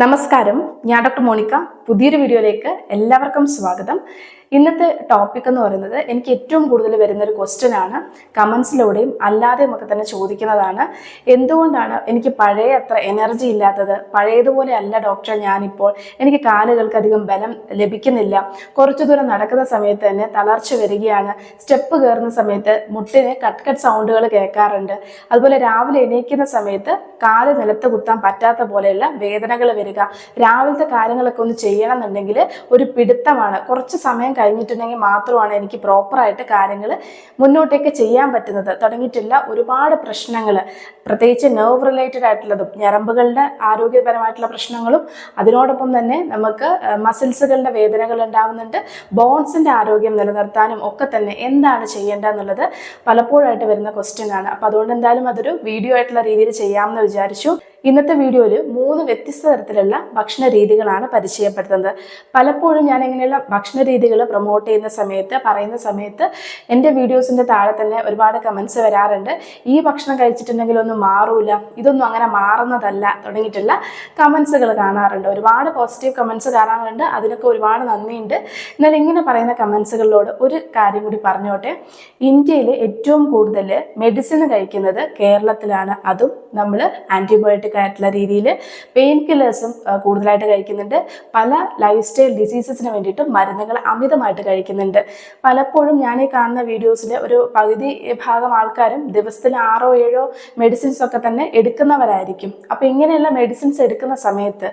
നമസ്കാരം, ഞാൻ doctor Monica. പുതിയൊരു വീഡിയോയിലേക്ക് എല്ലാവർക്കും സ്വാഗതം. ഇന്നത്തെ ടോപ്പിക് എന്ന് പറയുന്നത് എനിക്ക് ഏറ്റവും കൂടുതൽ വരുന്നൊരു ക്വസ്റ്റ്യൻ ആണ്. കമൻസിലൂടെയും അല്ലാതെയും ഒക്കെ തന്നെ ചോദിക്കുന്നതാണ്. എന്തുകൊണ്ടാണ് എനിക്ക് പഴയ അത്ര എനർജി ഇല്ലാത്തത്? പഴയതുപോലെ അല്ല ഡോക്ടർ ഞാനിപ്പോൾ. എനിക്ക് കാലുകൾക്ക് അധികം ബലം ലഭിക്കുന്നില്ല. കുറച്ചു ദൂരം നടക്കുന്ന സമയത്ത് തന്നെ തളർച്ച വരികയാണ്. സ്റ്റെപ്പ് കയറുന്ന സമയത്ത് മുട്ടിന് കട്ട് സൗണ്ടുകൾ കേൾക്കാറുണ്ട്. അതുപോലെ രാവിലെ എണീക്കുന്ന സമയത്ത് കാല് നിലത്ത് കുത്താൻ പറ്റാത്ത പോലെയുള്ള വേദനകൾ വരിക. രാവിലത്തെ കാര്യങ്ങളൊക്കെ ഒന്ന് ചെയ്യണം എന്നുണ്ടെങ്കിൽ ഒരു പിടുത്തമാണ്. കുറച്ച് സമയം കഴിഞ്ഞിട്ടുണ്ടെങ്കിൽ മാത്രമാണ് എനിക്ക് പ്രോപ്പറായിട്ട് കാര്യങ്ങൾ മുന്നോട്ടേക്ക് ചെയ്യാൻ പറ്റുന്നത്. തുടങ്ങിയിട്ടില്ല ഒരുപാട് പ്രശ്നങ്ങൾ, പ്രത്യേകിച്ച് നെർവ് റിലേറ്റഡ് ആയിട്ടുള്ളതും ഞരമ്പുകളുടെ ആരോഗ്യപരമായിട്ടുള്ള പ്രശ്നങ്ങളും അതിനോടൊപ്പം തന്നെ നമുക്ക് മസിൽസുകളുടെ വേദനകൾ ഉണ്ടാവുന്നുണ്ട്. ബോൺസിൻ്റെ ആരോഗ്യം നിലനിർത്താനും ഒക്കെ തന്നെ എന്താണ് ചെയ്യേണ്ടതെന്നുള്ളത് പലപ്പോഴായിട്ട് വരുന്ന ക്വസ്റ്റ്യൻ ആണ്. അപ്പോൾ അതുകൊണ്ട് എന്തായാലും അതൊരു വീഡിയോ ആയിട്ടുള്ള രീതിയിൽ ചെയ്യാമെന്ന് വിചാരിച്ചു. ഇന്നത്തെ വീഡിയോയിൽ 3 വ്യത്യസ്ത തരത്തിലുള്ള ഭക്ഷണ രീതികളാണ് പരിചയപ്പെടുത്തുന്നത്. പലപ്പോഴും ഞാൻ ഇങ്ങനെയുള്ള ഭക്ഷണ രീതികൾ പ്രൊമോട്ട് ചെയ്യുന്ന സമയത്ത് പറയുന്ന സമയത്ത് എൻ്റെ വീഡിയോസിൻ്റെ താഴെ തന്നെ ഒരുപാട് കമൻസ് വരാറുണ്ട്. ഈ ഭക്ഷണം കഴിച്ചിട്ടുണ്ടെങ്കിൽ ഒന്നും മാറൂല, ഇതൊന്നും അങ്ങനെ മാറുന്നതല്ല തുടങ്ങിയിട്ടുള്ള കമൻസുകൾ കാണാറുണ്ട്. ഒരുപാട് പോസിറ്റീവ് കമൻസ് കാണാറുണ്ട്, അതിനൊക്കെ ഒരുപാട് നന്ദിയുണ്ട്. എന്നാൽ ഇങ്ങനെ പറയുന്ന കമൻസുകളിലോട് ഒരു കാര്യം കൂടി പറഞ്ഞോട്ടെ. ഇന്ത്യയിൽ ഏറ്റവും കൂടുതൽ മെഡിസിൻ കഴിക്കുന്നത് കേരളത്തിലാണ്. അതും നമ്മൾ ആൻറ്റിബയോട്ടിക് ആയിട്ടുള്ള രീതിയിൽ പെയിൻ കില്ലേഴ്സും കൂടുതലായിട്ട് കഴിക്കുന്നുണ്ട്. പല ലൈഫ് സ്റ്റൈൽ ഡിസീസസിന് വേണ്ടിയിട്ടും മരുന്നുകൾ അമിതമായിട്ട് കഴിക്കുന്നുണ്ട്. പലപ്പോഴും ഞാൻ ഈ കാണുന്ന വീഡിയോസിൽ ഒരു പകുതി ഭാഗം ആൾക്കാരും ദിവസത്തിൽ 6-7 മെഡിസിൻസ് ഒക്കെ തന്നെ എടുക്കുന്നവരായിരിക്കും. അപ്പോൾ ഇങ്ങനെയുള്ള മെഡിസിൻസ് എടുക്കുന്ന സമയത്ത്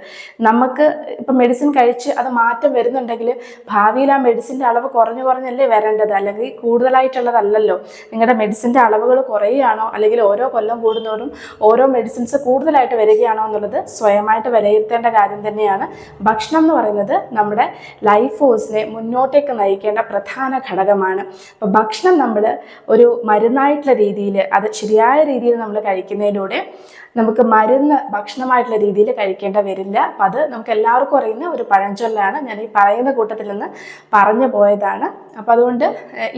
നമുക്ക് ഇപ്പം മെഡിസിൻ കഴിച്ച് അത് മാറ്റം വരുന്നുണ്ടെങ്കിൽ ഭാവിയിൽ ആ മെഡിസിൻ്റെ അളവ് കുറഞ്ഞല്ലേ വരേണ്ടത്, അല്ലെങ്കിൽ കൂടുതലായിട്ടുള്ളതല്ലല്ലോ. നിങ്ങളുടെ മെഡിസിൻ്റെ അളവുകൾ കുറയുകയാണോ അല്ലെങ്കിൽ ഓരോ കൊല്ലം കൂടുന്നതോടും ഓരോ മെഡിസിൻസ് കൂടുതലായിട്ട് വരികയാണോ എന്നുള്ളത് സ്വയമായിട്ട് വിലയിരുത്തേണ്ട കാര്യം തന്നെയാണ്. ഭക്ഷണം എന്ന് പറയുന്നത് നമ്മുടെ ലൈഫ് ഫോഴ്സിനെ മുന്നോട്ടേക്ക് നയിക്കേണ്ട പ്രധാന ഘടകമാണ്. അപ്പോൾ ഭക്ഷണം നമ്മൾ ഒരു മരുന്നായിട്ടുള്ള രീതിയിൽ അത് ശരിയായ രീതിയിൽ നമ്മൾ കഴിക്കുന്നതിലൂടെ നമുക്ക് മരുന്ന് ഭക്ഷണമായിട്ടുള്ള രീതിയിൽ കഴിക്കേണ്ട വരില്ല. അപ്പം അത് നമുക്ക് എല്ലാവർക്കും അറിയുന്ന ഒരു പഴഞ്ചൊല്ലാണ്. ഞാൻ ഈ പറയുന്ന കൂട്ടത്തിൽ നിന്ന് പറഞ്ഞു പോയതാണ്. അപ്പോൾ അതുകൊണ്ട്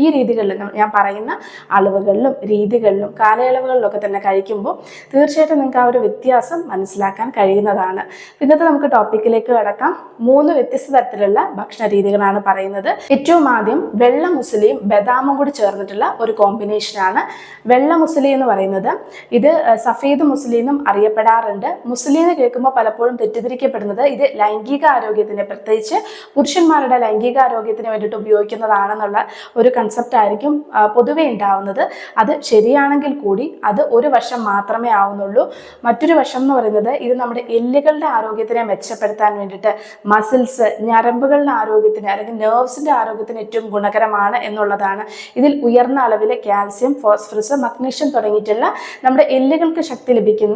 ഈ രീതികളിൽ ഞാൻ പറയുന്ന അളവുകളിലും രീതികളിലും കാലയളവുകളിലൊക്കെ തന്നെ കഴിക്കുമ്പോൾ തീർച്ചയായിട്ടും നിങ്ങൾക്ക് ആ ഒരു വ്യത്യാസം മനസ്സിലാക്കാൻ കഴിയുന്നതാണ്. ഇന്നത്തെ നമുക്ക് ടോപ്പിക്കിലേക്ക് കടക്കാം. 3 വ്യത്യസ്ത തരത്തിലുള്ള ഭക്ഷണ രീതികളാണ് പറയുന്നത്. ഏറ്റവും ആദ്യം വെള്ള മുസ്ലിയും ബദാമും കൂടി ചേർന്നിട്ടുള്ള ഒരു കോമ്പിനേഷനാണ്. വെള്ള മുസ്ലി എന്ന് പറയുന്നത് ഇത് സഫേദ് മുസ്ലി എന്നും അറിയപ്പെടാറുണ്ട്. മുസ്ലിം എന്ന് കേൾക്കുമ്പോൾ പലപ്പോഴും തെറ്റിദ്ധരിക്കപ്പെടുന്നത് ഇത് ലൈംഗിക ആരോഗ്യത്തിന്, പ്രത്യേകിച്ച് പുരുഷന്മാരുടെ ലൈംഗിക ആരോഗ്യത്തിന് വേണ്ടിയിട്ട് ഉപയോഗിക്കുന്നതാണെന്നുള്ള ഒരു കൺസെപ്റ്റ് ആയിരിക്കും പൊതുവെ ഉണ്ടാവുന്നത്. അത് ശരിയാണെങ്കിൽ കൂടി അത് ഒരു വശം മാത്രമേ ആവുന്നുള്ളൂ. മറ്റൊരു വശം എന്ന് പറയുന്നത് ഇത് നമ്മുടെ എല്ലുകളുടെ ആരോഗ്യത്തിനെ മെച്ചപ്പെടുത്താൻ വേണ്ടിയിട്ട്, മസിൽസ് ഞരമ്പുകളുടെ ആരോഗ്യത്തിന് അല്ലെങ്കിൽ നെർവ്സിൻ്റെ ആരോഗ്യത്തിന് ഏറ്റവും ഗുണകരമാണ് എന്നുള്ളതാണ്. ഇതിൽ ഉയർന്ന അളവിൽ കാൽസ്യം, ഫോസ്ഫറസ്, മഗ്നീഷ്യം തുടങ്ങിയിട്ടുള്ള നമ്മുടെ എല്ലുകൾക്ക് ശക്തി ലഭിക്കുന്ന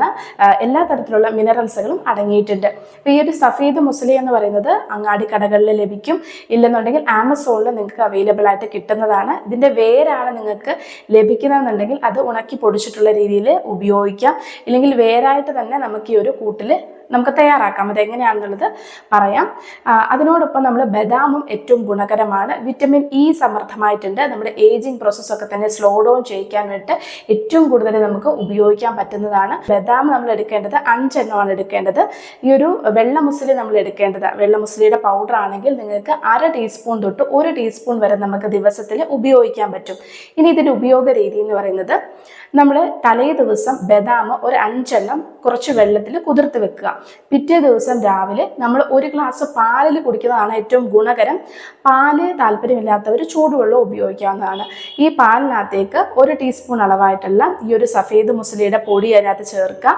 എല്ലാ തരത്തിലുള്ള മിനറൽസുകളും അടങ്ങിയിട്ടുണ്ട്. അപ്പോൾ ഈ ഒരു സഫീദ് മുസ്ലി എന്ന് പറയുന്നത് അങ്ങാടി കടകളിൽ ലഭിക്കും. ഇല്ലെന്നുണ്ടെങ്കിൽ ആമസോണിൽ നിങ്ങൾക്ക് അവൈലബിൾ ആയിട്ട് കിട്ടുന്നതാണ്. ഇതിൻ്റെ വേരാണ് നിങ്ങൾക്ക് ലഭിക്കുന്നതെന്നുണ്ടെങ്കിൽ അത് ഉണക്കി പൊടിച്ചിട്ടുള്ള രീതിയിൽ ഉപയോഗിക്കാം. ഇല്ലെങ്കിൽ വേരായിട്ട് തന്നെ നമുക്ക് ഈ ഒരു കൂട്ടിൽ നമുക്ക് തയ്യാറാക്കാം. അതെങ്ങനെയാണെന്നുള്ളത് പറയാം. അതിനോടൊപ്പം നമ്മൾ ബദാമും ഏറ്റവും ഗുണകരമാണ്. വിറ്റമിൻ ഇ സമൃദ്ധമായിട്ടുണ്ട്. നമ്മുടെ ഏജിങ് പ്രോസസ്സൊക്കെ തന്നെ സ്ലോ ഡൗൺ ചെയ്യിക്കാൻ വേണ്ടിയിട്ട് ഏറ്റവും കൂടുതൽ നമുക്ക് ഉപയോഗിക്കാൻ പറ്റുന്നതാണ്. ബദാം നമ്മൾ എടുക്കേണ്ടത് 5 എണ്ണമാണ് എടുക്കേണ്ടത്. ഈ ഒരു വെള്ള മുസ്ലി നമ്മൾ എടുക്കേണ്ടത്, വെള്ള മുസ്ലിയുടെ പൗഡർ ആണെങ്കിൽ നിങ്ങൾക്ക് 1/2 ടീസ്പൂൺ തൊട്ട് 1 ടീസ്പൂൺ വരെ നമുക്ക് ദിവസത്തിൽ ഉപയോഗിക്കാൻ പറ്റും. ഇനി ഇതിൻ്റെ ഉപയോഗ രീതി എന്ന് പറയുന്നത്, നമ്മൾ തലേ ദിവസം ബദാം ഒരു 5 എണ്ണം കുറച്ച് വെള്ളത്തിൽ കുതിർത്ത് വെക്കുക. പിറ്റേ ദിവസം രാവിലെ നമ്മൾ 1 ഗ്ലാസ് പാലിൽ കുടിക്കുന്നതാണ് ഏറ്റവും ഗുണകരം. പാല് താല്പര്യമില്ലാത്തവർ ചൂടുവെള്ളം ഉപയോഗിക്കാവുന്നതാണ്. ഈ പാലിനകത്തേക്ക് 1 ടീസ്പൂൺ അളവായിട്ടുള്ള ഈ ഒരു സഫേദ് മുസ്ലിയുടെ പൊടി അതിനകത്ത് ചേർക്കുക.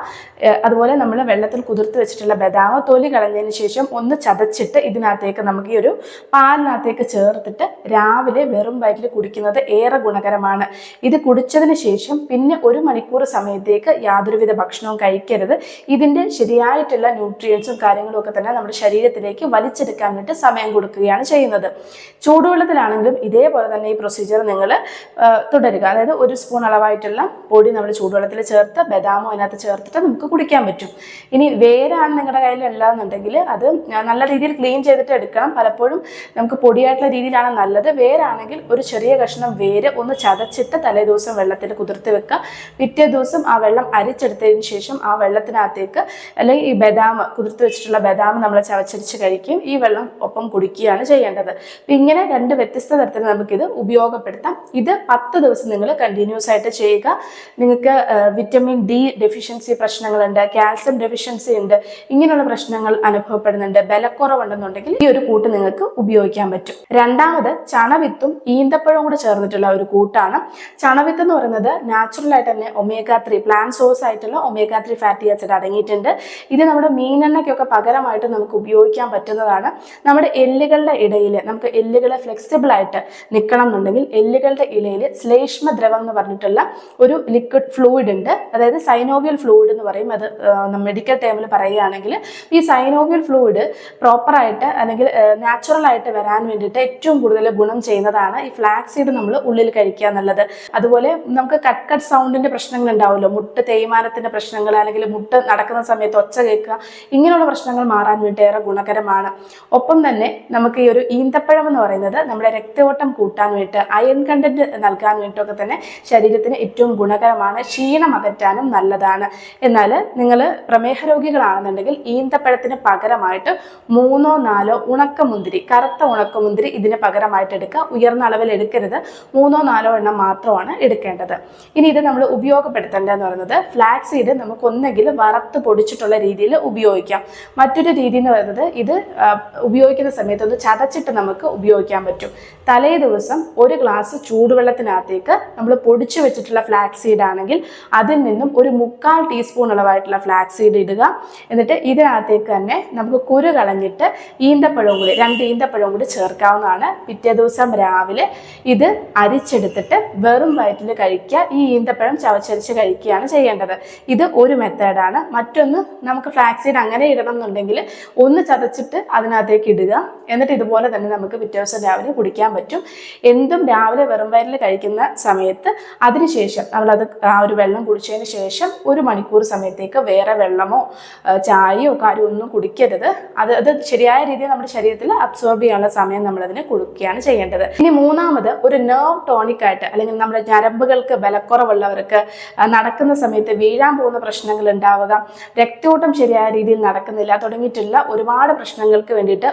അതുപോലെ നമ്മൾ വെള്ളത്തിൽ കുതിർത്ത് വെച്ചിട്ടുള്ള ബദാം തൊലി കളഞ്ഞതിന് ശേഷം ഒന്ന് ചതച്ചിട്ട് ഇതിനകത്തേക്ക് നമുക്ക് ഈ ഒരു പാലിനകത്തേക്ക് ചേർത്തിട്ട് രാവിലെ വെറും വയറ്റിൽ കുടിക്കുന്നത് ഏറെ ഗുണകരമാണ്. ഇത് കുടിച്ചതിന് ശേഷം പിന്നെ 1 മണിക്കൂർ സമയത്തേക്ക് യാതൊരുവിധ ഭക്ഷണവും കഴിക്കരുത്. ഇതിൻ്റെ ശരിയായിട്ടുള്ള ന്യൂട്രിയൻസും കാര്യങ്ങളും ഒക്കെ തന്നെ നമ്മുടെ ശരീരത്തിലേക്ക് വലിച്ചെടുക്കാൻ വേണ്ടി സമയം കൊടുക്കുകയാണ് ചെയ്യുന്നത്. ചൂടുവെള്ളത്തിലാണെങ്കിലും ഇതേപോലെ തന്നെ ഈ പ്രൊസീജിയർ നിങ്ങൾ തുടരുക. അതായത് 1 സ്പൂൺ അളവായിട്ടുള്ള പൊടി നമ്മൾ ചൂടുവെള്ളത്തിൽ ചേർത്ത് ബദാമോ അതിനകത്ത് ചേർത്തിട്ട് നമുക്ക് കുടിക്കാൻ പറ്റും. ഇനി വേരാണ് നിങ്ങളുടെ കയ്യിൽ ഉള്ളതെന്നുണ്ടെങ്കിൽ അത് നല്ല രീതിയിൽ ക്ലീൻ ചെയ്തിട്ട് എടുക്കണം. പലപ്പോഴും നമുക്ക് പൊടിയായിട്ടുള്ള രീതിയിലാണ് നല്ലത്. വേരാണെങ്കിൽ ഒരു ചെറിയ കഷ്ണം വേര് ഒന്ന് ചതച്ചിട്ട് തലേ ദിവസം വെള്ളത്തിൽ കുതിർത്ത് വെക്കുക. പിറ്റേ ദിവസം ആ വെള്ളം അരിച്ചെടുത്തതിന് ശേഷം ആ വെള്ളത്തിനകത്തേക്ക് അല്ലെങ്കിൽ ഈ ബദാം, കുതിർത്ത് വെച്ചിട്ടുള്ള ബദാം നമ്മൾ ചവച്ചരിച്ച് കഴിക്കും. ഈ വെള്ളം ഒപ്പം കുടിക്കുകയാണ് ചെയ്യേണ്ടത്. ഇങ്ങനെ 2 വ്യത്യസ്ത തരത്തിൽ നമുക്കിത് ഉപയോഗപ്പെടുത്താം. ഇത് 10 ദിവസം നിങ്ങൾ കണ്ടിന്യൂസ് ആയിട്ട് ചെയ്യുക. നിങ്ങൾക്ക് വിറ്റമിൻ ഡി ഡെഫിഷ്യൻസി പ്രശ്നങ്ങളുണ്ട്, കാൽസ്യം ഡെഫിഷ്യൻസി ഉണ്ട്, ഇങ്ങനെയുള്ള പ്രശ്നങ്ങൾ അനുഭവപ്പെടുന്നുണ്ട്, ബലക്കുറവുണ്ടെന്നുണ്ടെങ്കിൽ ഈ ഒരു കൂട്ട് നിങ്ങൾക്ക് ഉപയോഗിക്കാൻ പറ്റും. രണ്ടാമത് ചണവിത്തും ഈന്തപ്പഴവും കൂടെ ചേർന്നിട്ടുള്ള ഒരു കൂട്ടാണ്. ചണവിത്ത് എന്ന് പറയുന്നത് നാച്ചുറൽ ആയിട്ട് തന്നെ omega-3 പ്ലാന്റ് സോഴ്സ് ആയിട്ടുള്ള omega-3 ഫാറ്റി ആസിഡ് അടങ്ങിയിട്ടുണ്ട്. ഇത് നമ്മുടെ മീനെണ്ണയ്ക്കൊക്കെ പകരമായിട്ട് നമുക്ക് ഉപയോഗിക്കാൻ പറ്റുന്നതാണ്. നമ്മുടെ എല്ലുകളുടെ ഇടയിൽ നമുക്ക് എല്ലുകൾ ഫ്ലെക്സിബിൾ ആയിട്ട് നിൽക്കണം എന്നുണ്ടെങ്കിൽ എല്ലുകളുടെ ഇടയിൽ ശ്ലേഷ്മ ദ്രവം എന്ന് പറഞ്ഞിട്ടുള്ള ഒരു ലിക്വിഡ് ഫ്ലൂയിഡ് ഉണ്ട്. അതായത് സൈനോവിയൽ ഫ്ലൂയിഡ് എന്ന് പറയും. അത് മെഡിക്കൽ ടേമിൽ പറയുകയാണെങ്കിൽ ഈ സൈനോവിയൽ ഫ്ലൂയിഡ് പ്രോപ്പറായിട്ട് അല്ലെങ്കിൽ നാച്ചുറൽ ആയിട്ട് വരാൻ വേണ്ടിയിട്ട് ഏറ്റവും കൂടുതൽ ഗുണം ചെയ്യുന്നതാണ് ഈ ഫ്ലാക്സ് സീഡ് നമ്മൾ ഉള്ളിൽ കഴിക്കുക എന്നുള്ളത്. അതുപോലെ നമുക്ക് കട്ട് സൗണ്ടിന്റെ പ്രശ്നങ്ങൾ ഉണ്ടാവുമല്ലോ, മുട്ട് തേയ്മാനത്തിന്റെ പ്രശ്നങ്ങൾ, അല്ലെങ്കിൽ മുട്ട് നടക്കുന്ന സമയത്ത് ഒച്ച കേൾക്കുക, ഇങ്ങനെയുള്ള പ്രശ്നങ്ങൾ മാറാൻ വേണ്ടി ഏറെ ഗുണകരമാണ്. ഒപ്പം തന്നെ നമുക്ക് ഈ ഒരു ഈന്തപ്പഴം എന്ന് പറയുന്നത് നമ്മുടെ രക്തയോട്ടം കൂട്ടാൻ വേണ്ടിയിട്ട്, അയൺ കണ്ടന്റ് നൽകാൻ വേണ്ടിയിട്ടൊക്കെ തന്നെ ശരീരത്തിന് ഏറ്റവും ഗുണകരമാണ്. ക്ഷീണം അകറ്റാനും നല്ലതാണ്. എന്നാൽ നിങ്ങൾ പ്രമേഹ രോഗികളാണെന്നുണ്ടെങ്കിൽ ഈന്തപ്പഴത്തിന് പകരമായിട്ട് 3-4 ഉണക്കമുന്തിരി, കറുത്ത ഉണക്കമുന്തിരി ഇതിന് പകരമായിട്ട് എടുക്കുക. ഉയർന്ന അളവിൽ എടുക്കരുത്, 3-4 എണ്ണം മാത്രമാണ് എടുക്കേണ്ടത്. ഇനി ഇത് നമ്മൾ ഉപയോഗപ്പെടുത്തേണ്ടതെന്ന് പറയുന്നത് ഫ്ലാക്സ് സീഡ് നമുക്ക് ഒന്നെങ്കിൽ വറുത്ത് പൊടിച്ചിട്ടുള്ള രീതിയിൽ ഉപയോഗിക്കാം. മറ്റൊരു രീതി എന്ന് പറയുന്നത് ഇത് ഉപയോഗിക്കുന്ന സമയത്ത് ഒന്ന് ചതച്ചിട്ട് നമുക്ക് ഉപയോഗിക്കാൻ പറ്റും. തലേ ദിവസം 1 ഗ്ലാസ് ചൂടുവെള്ളത്തിനകത്തേക്ക് നമ്മൾ പൊടിച്ചു വെച്ചിട്ടുള്ള ഫ്ലാക്സ് സീഡ് ആണെങ്കിൽ അതിൽ നിന്നും ഒരു 3/4 ടീസ്പൂൺ അളവായിട്ടുള്ള ഫ്ലാക്സ് സീഡ് ഇടുക. എന്നിട്ട് ഇതിനകത്തേക്ക് തന്നെ നമുക്ക് കുരു കളഞ്ഞിട്ട് ഈന്തപ്പഴവും കൂടി 2 ഈന്തപ്പഴവും കൂടി ചേർക്കാവുന്നതാണ്. പിറ്റേ ദിവസം രാവിലെ ഇത് അരിച്ചെടുത്തിട്ട് വെറും വയറ്റിൽ കഴിക്കുക. ഈ ഈന്തപ്പഴം ചവച്ചരിച്ച് കഴിക്കുകയാണ് ചെയ്യേണ്ടത്. ഇത് ഒരു മെത്തേഡാണ്. മറ്റൊന്ന് നമുക്ക് ഫ്ലാക്സ് സീഡ് അങ്ങനെ ഇടണം എന്നുണ്ടെങ്കിൽ ഒന്ന് ചതച്ചിട്ട് അതിനകത്തേക്ക് ഇടുക. എന്നിട്ട് ഇതുപോലെ തന്നെ നമുക്ക് പിറ്റേ ദിവസം രാവിലെ കുടിക്കാൻ പറ്റും. എന്തും രാവിലെ വെറും വയറ്റിൽ കഴിക്കുന്ന സമയത്ത് അതിനുശേഷം നമ്മളത് ആ ഒരു വെള്ളം കുടിച്ചതിന് ശേഷം 1 മണിക്കൂർ സമയത്തേക്ക് വേറെ വെള്ളമോ ചായയോ കാര്യമോ ഒന്നും കുടിക്കരുത്. അത് ശരിയായ രീതിയിൽ നമ്മുടെ ശരീരത്തിൽ അബ്സോർബ് ചെയ്യാനുള്ള സമയം നമ്മളതിന് കൊടുക്കുകയാണ് ചെയ്യേണ്ടത്. ഇനി മൂന്നാമത് ഒരു നെർവ് ടോണിക് ആയിട്ട്, അല്ലെങ്കിൽ നമ്മുടെ ഞരമ്പുകൾക്ക് ബലക്കുറവുള്ളവർക്ക്, നടക്കുന്ന സമയത്ത് വീഴാൻ പോകുന്ന പ്രശ്നങ്ങൾ ഉണ്ടാവുക, രക്തയോട്ടം ശരിയായ രീതിയിൽ നടക്കുന്നില്ല തുടങ്ങിയിട്ടുള്ള ഒരുപാട് പ്രശ്നങ്ങൾക്ക് വേണ്ടിയിട്ട്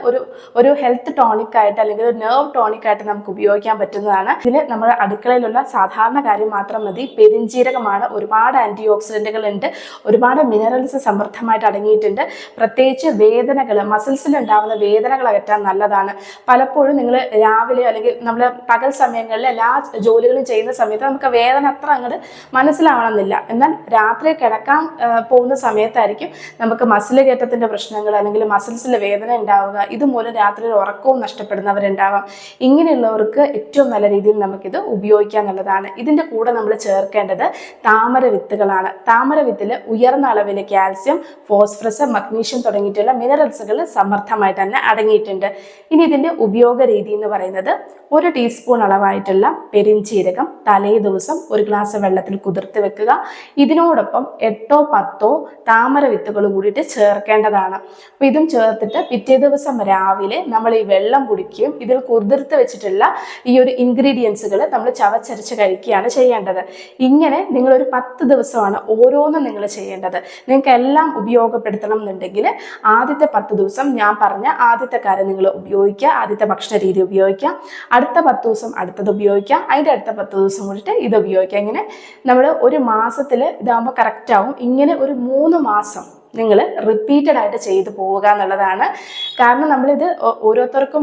ഒരു ഹെൽത്ത് ടോണിക് ആയിട്ട് അല്ലെങ്കിൽ ഒരു നെർവ് ടോണിക് ആയിട്ട് നമുക്ക് ഉപയോഗിക്കാൻ പറ്റുന്നതാണ്. ഇതിൽ നമ്മുടെ അടുക്കളയിലുള്ള സാധാരണ കാര്യം മാത്രം മതി. പെരിഞ്ജീരകമാണ്. ഒരുപാട് ആന്റി ഓക്സിഡന്റുകൾ ഉണ്ട്, ഒരുപാട് മിനറൽസ് സമൃദ്ധമായിട്ട് അടങ്ങിയിട്ടുണ്ട്. പ്രത്യേകിച്ച് വേദനകൾ, മസിൽസിൽ ഉണ്ടാകുന്ന വേദനകൾ അകറ്റാൻ നല്ലതാണ്. പലപ്പോഴും നിങ്ങൾ രാവിലെ അല്ലെങ്കിൽ നമ്മൾ പകൽ സമയങ്ങളിൽ എല്ലാ ജോലികളും ചെയ്യുന്ന സമയത്ത് നമുക്ക് വേദന അത്ര അങ്ങോട്ട് മനസ്സിലാവണമെന്നില്ല. എന്നാൽ രാത്രി കിടക്കാൻ പോകുന്ന സമയത്തായിരിക്കും നമുക്ക് മസിൽ കയറ്റത്തിന്റെ പ്രശ്നങ്ങൾ അല്ലെങ്കിൽ മസിൽസിൽ വേദന ഉണ്ടാവുക. ഇതുമൂലം രാത്രിയിൽ ഉറക്കവും നഷ്ടപ്പെടുന്നവരുണ്ടാവാം. ഇങ്ങനെയുള്ളവർക്ക് ഏറ്റവും നല്ല രീതിയിൽ നമുക്കിത് ഉപയോഗിക്കാൻ നല്ലതാണ്. ഇതിൻ്റെ കൂടെ നമ്മൾ ചേർക്കേണ്ടത് താമര വിത്തുകളാണ്. താമര വിത്തിൽ ഉയർന്ന അളവിൽ കാൽസ്യം, ഫോസ്ഫറസ്, മഗ്നീഷ്യം തുടങ്ങിയിട്ടുള്ള മിനറൽസുകൾ സമൃദ്ധമായിട്ട് തന്നെ അടങ്ങിയിട്ടുണ്ട്. ഇനി ഇതിൻ്റെ ഉപയോഗ രീതി എന്ന് പറയുന്നത് 1 ടീസ്പൂൺ അളവായിട്ടുള്ള പെരിഞ്ജീരകം തലേ ദിവസം 1 ഗ്ലാസ് വെള്ളത്തിൽ കുതിർത്ത് വെക്കുക. ഇതിനോടൊപ്പം 8-10 താമര വിത്തുകൾ കൂടിയിട്ട് ചേർക്കേണ്ടതാണ്. അപ്പോൾ ഇതും ചേർത്തിട്ട് പിറ്റേ ദിവസം രാവിലെ നമ്മൾ ഈ വെള്ളം കുടിക്കുകയും ഇതിൽ കുതിർത്ത് വെച്ചിട്ടുള്ള ഈ ഒരു ഇൻഗ്രീഡിയൻസുകൾ നമ്മൾ ചവച്ചരച്ച് കഴിക്കുകയാണ് ചെയ്യേണ്ടത്. ഇങ്ങനെ നിങ്ങളൊരു 10 ദിവസമാണ് ഓരോന്നും നിങ്ങൾ ചെയ്യേണ്ടത്. നിങ്ങൾക്ക് എല്ലാം ഉപയോഗപ്പെടുത്തണം എന്നുണ്ടെങ്കിൽ ആദ്യത്തെ 10 ദിവസം ഞാൻ പറഞ്ഞ ആദ്യത്തെ കാര്യം നിങ്ങൾ ഉപയോഗിക്കുക, ആദ്യത്തെ ഭക്ഷണ രീതി ഉപയോഗിക്കുക. അടുത്ത 10 ദിവസം അടുത്തത് ഉപയോഗിക്കുക, അതിൻ്റെ അടുത്ത 10 ദിവസം കൂടിയിട്ട് ഇത് ഉപയോഗിക്കുക. ഇങ്ങനെ നമ്മൾ ഒരു മാസത്തിൽ ഇതാകുമ്പോൾ കറക്റ്റ് ആവും. ഇങ്ങനെ ഒരു 3 മാസം നിങ്ങൾ റിപ്പീറ്റഡ് ആയിട്ട് ചെയ്തു പോവുക എന്നുള്ളതാണ്. കാരണം നമ്മളിത് ഓരോരുത്തർക്കും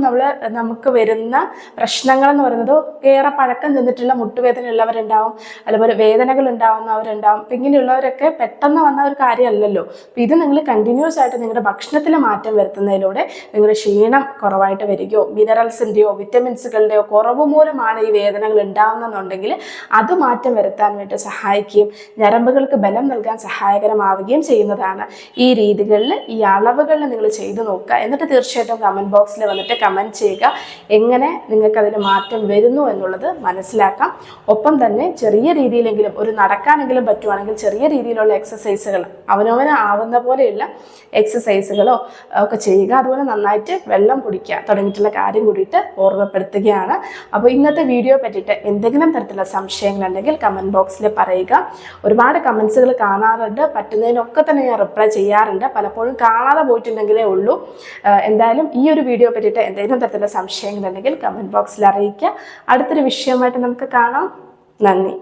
നമുക്ക് വരുന്ന പ്രശ്നങ്ങൾ എന്ന് പറയുന്നത് ഏറെ പഴക്കം ചെന്നിട്ടുള്ള മുട്ടുവേദന ഉള്ളവരുണ്ടാവും, അതുപോലെ വേദനകൾ ഉണ്ടാവുന്നവരുണ്ടാവും. അപ്പം ഇങ്ങനെയുള്ളവരൊക്കെ പെട്ടെന്ന് വന്ന ഒരു കാര്യമല്ലല്ലോ. അപ്പം ഇത് നിങ്ങൾ കണ്ടിന്യൂസ് ആയിട്ട് നിങ്ങളുടെ ഭക്ഷണത്തിൽ മാറ്റം വരുത്തുന്നതിലൂടെ നിങ്ങളുടെ ക്ഷീണം കുറവായിട്ട് വരികയോ മിനറൽസിൻ്റെയോ വിറ്റമിൻസുകളുടെയോ കുറവ് മൂലമാണ് ഈ വേദനകൾ ഉണ്ടാവുന്നതെന്നുണ്ടെങ്കിൽ അത് മാറ്റം വരുത്താൻ വേണ്ടി സഹായിക്കുകയും ഞരമ്പുകൾക്ക് ബലം നൽകാൻ സഹായകരമാവുകയും ചെയ്യുന്നതാണ്. ഈ രീതികളിൽ ഈ അളവുകളിൽ നിങ്ങൾ ചെയ്തു നോക്കുക. എന്നിട്ട് തീർച്ചയായിട്ടും കമൻറ്റ് ബോക്സിൽ വന്നിട്ട് കമൻറ്റ് ചെയ്യുക എങ്ങനെ നിങ്ങൾക്കതിന് മാറ്റം വരുന്നു എന്നുള്ളത് മനസ്സിലാക്കാം. ഒപ്പം തന്നെ ചെറിയ രീതിയിലെങ്കിലും ഒരു നടക്കാനെങ്കിലും പറ്റുവാണെങ്കിൽ ചെറിയ രീതിയിലുള്ള എക്സസൈസുകൾ അവനവന് ആവുന്ന പോലെയുള്ള എക്സസൈസുകളോ ഒക്കെ ചെയ്യുക. അതുപോലെ നന്നായിട്ട് വെള്ളം കുടിക്കുക തുടങ്ങിയിട്ടുള്ള കാര്യം കൂടിയിട്ട് ഓർമ്മപ്പെടുത്തുകയാണ്. അപ്പോൾ ഇന്നത്തെ വീഡിയോ പറ്റിയിട്ട് എന്തെങ്കിലും തരത്തിലുള്ള സംശയങ്ങളുണ്ടെങ്കിൽ കമൻറ്റ് ബോക്സിൽ പറയുക. ഒരുപാട് കമൻസുകൾ കാണാറുണ്ട്, പറ്റുന്നതിനൊക്കെ തന്നെ ഞാൻ റിപ്ലൈ ചെയ്യാറുണ്ട്. പലപ്പോഴും കാണാതെ പോയിട്ടുണ്ടെങ്കിലേ ഉള്ളൂ. എന്തായാലും ഈ ഒരു വീഡിയോ പറ്റിയിട്ട് എന്തെങ്കിലും തരത്തിലുള്ള സംശയങ്ങളുണ്ടെങ്കിൽ കമൻറ്റ് ബോക്സിൽ അറിയിക്കുക. അടുത്തൊരു വിഷയമായിട്ട് നമുക്ക് കാണാം. നന്ദി.